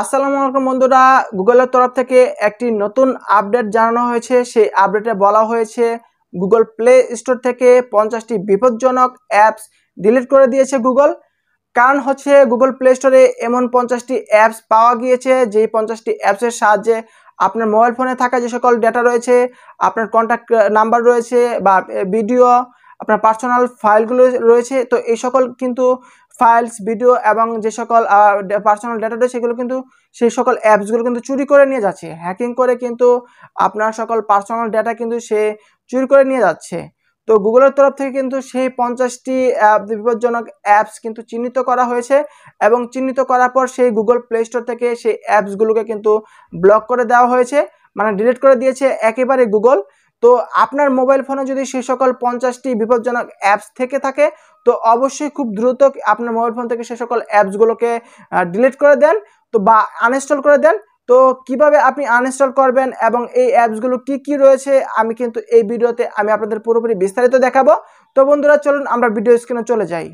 আসসালামু আলাইকুম বন্ধুরা, গুগলের তরফ থেকে একটি নতুন আপডেট জানানো হয়েছে। সেই আপডেটে বলা হয়েছে গুগল প্লে স্টোর থেকে 50টি বিপজ্জনক অ্যাপস ডিলিট করে দিয়েছে গুগল। কারণ হচ্ছে গুগল প্লে স্টোরে এমন 50টি অ্যাপস পাওয়া গিয়েছে যেই 50টি অ্যাপসের সাহায্যে আপনার মোবাইল ফোনে থাকা যে সকল ডেটা রয়েছে, আপনার কন্ট্যাক্ট নাম্বার রয়েছে বা ভিডিও, আপনার পার্সোনাল ফাইলগুলো রয়েছে, তো এই সকল কিন্তু ফাইলস, ভিডিও এবং যে সকল পার্সোনাল ডেটা রয়েছে সেগুলো কিন্তু সেই সকল অ্যাপসগুলো কিন্তু চুরি করে নিয়ে যাচ্ছে। হ্যাকিং করে কিন্তু আপনার সকল পার্সোনাল ডেটা কিন্তু সে চুরি করে নিয়ে যাচ্ছে। তো গুগলের তরফ থেকে কিন্তু সেই 50টি বিপজ্জনক অ্যাপস কিন্তু চিহ্নিত করা হয়েছে এবং চিহ্নিত করার পর সেই গুগল প্লে স্টোর থেকে সেই অ্যাপসগুলোকে কিন্তু ব্লক করে দেওয়া হয়েছে, মানে ডিলিট করে দিয়েছে একেবারে গুগল। তো আপনার মোবাইল ফোনে যদি সেই সকল 50টি বিপজ্জনক অ্যাপস থেকে থাকে তো অবশ্যই খুব দ্রুত আপনার মোবাইল ফোন থেকে সেই সকল অ্যাপসগুলোকে ডিলিট করে দেন তো বা আনইনস্টল করে দেন। তো কিভাবে আপনি আনইনস্টল করবেন এবং এই অ্যাপসগুলো কি রয়েছে আমি কিন্তু এই ভিডিওতে আপনাদের পুরোপুরি বিস্তারিত দেখাবো। তো বন্ধুরা চলুন আমরা ভিডিও স্ক্রিনে চলে যাই।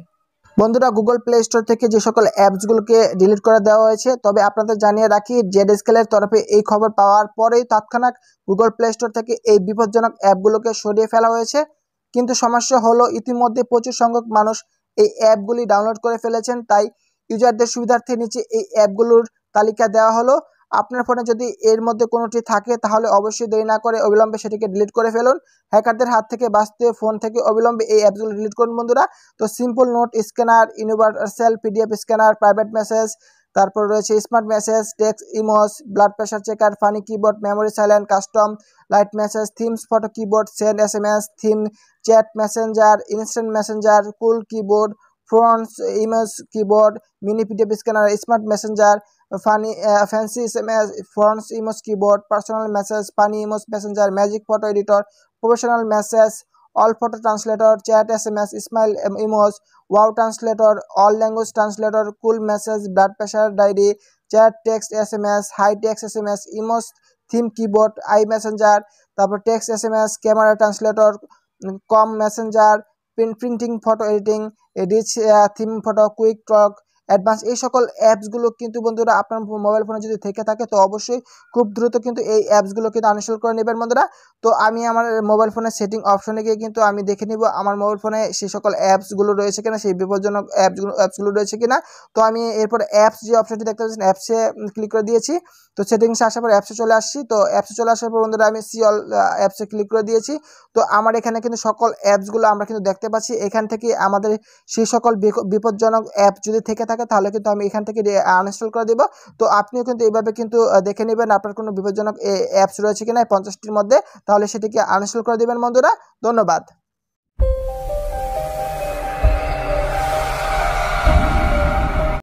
বন্ধুরা, গুগল প্লে স্টোর থেকে যে সকল অ্যাপসগুলোকে ডিলিট করে দেওয়া হয়েছে, তবে আপনাদের জানিয়ে রাখি জেডএসকেলের তরফে এই খবর পাওয়ার পরেই তৎক্ষণাৎ গুগল প্লে স্টোর থেকে এই বিপজ্জনক অ্যাপগুলোকে সরিয়ে ফেলা হয়েছে। কিন্তু সমস্যা হলো ইতিমধ্যে প্রচুর সংখ্যক মানুষ এই অ্যাপগুলি ডাউনলোড করে ফেলেছেন, তাই ইউজারদের সুবিধার্থে নিচে এই অ্যাপগুলোর তালিকা দেওয়া হলো। আপনার ফোনে যদি এর মধ্যে কোনোটি থাকে তাহলে অবশ্যই দেরি না করে অবিলম্বে সেটিকে ডিলিট করে ফেলুন। হ্যাকারদের হাত থেকে বাঁচতে ফোন থেকে অবিলম্বে এই অ্যাপসগুলো ডিলিট করুন বন্ধুরা। তো simple note scanner, universal PDF scanner, private message, তারপর রয়েছে smart message, text, emoji, blood pressure checker, funny keyboard, memory silent, custom light message, themes, photo keyboard, send SMS, theme, chat messenger, instant messenger, cool keyboard, fonts image keyboard, mini PDF scanner, smart messenger, funny fancy SMS, fonts emoji keyboard, personal message, funny emoji messenger, magic photo editor, professional message, all photo translator, chat SMS, smile ইমোজ, wow translator, all language translator, cool message, blood pressure diary, chat text SMS, hi text SMS, emoji, theme keyboard, I messenger, তারপর text SMS, camera translator, com messenger, printing, photo editing, rich theme photo, quick talk, advance, এই সকল অ্যাপসগুলো কিন্তু বন্ধুরা আপনার mobile ফোনে যদি থেকে থাকে তো অবশ্যই খুব দ্রুত কিন্তু এই অ্যাপসগুলো কিন্তু আনইনস্টল করে নেবেন বন্ধুরা। তো আমি আমার মোবাইল ফোনের সেটিং অপশনে গিয়ে কিন্তু আমি দেখে নিব আমার মোবাইল ফোনে সেই সকল অ্যাপসগুলো রয়েছে কিনা, সেই বিপজ্জনক অ্যাপসগুলো রয়েছে কিনা। তো আমি এরপর অ্যাপস যে অপশনটি দেখতে পাচ্ছেন অ্যাপসে ক্লিক করে দিয়েছি। তো সেটিংসে আসার পর অ্যাপসে চলে আসছি। তো অ্যাপসে চলে আসার পর বন্ধুরা আমি সি অল অ্যাপসে ক্লিক করে দিয়েছি। তো আমার এখানে কিন্তু সকল অ্যাপসগুলো আমরা কিন্তু দেখতে পাচ্ছি। এখান থেকে আমাদের সেই সকল বিপজ্জনক অ্যাপ যদি থেকে থাকে তাহলে কিন্তু আমি এখান থেকে আনইনস্টল করে দেব। তো আপনিও কিন্তু এইভাবে কিন্তু দেখে নেবেন আপনার কোনো বিপজ্জনক অ্যাপস রয়েছে কিনা 50টির মধ্যে, তাহলে সেটিকে আনইনস্টল করে দেবেন বন্ধুরা। ধন্যবাদ।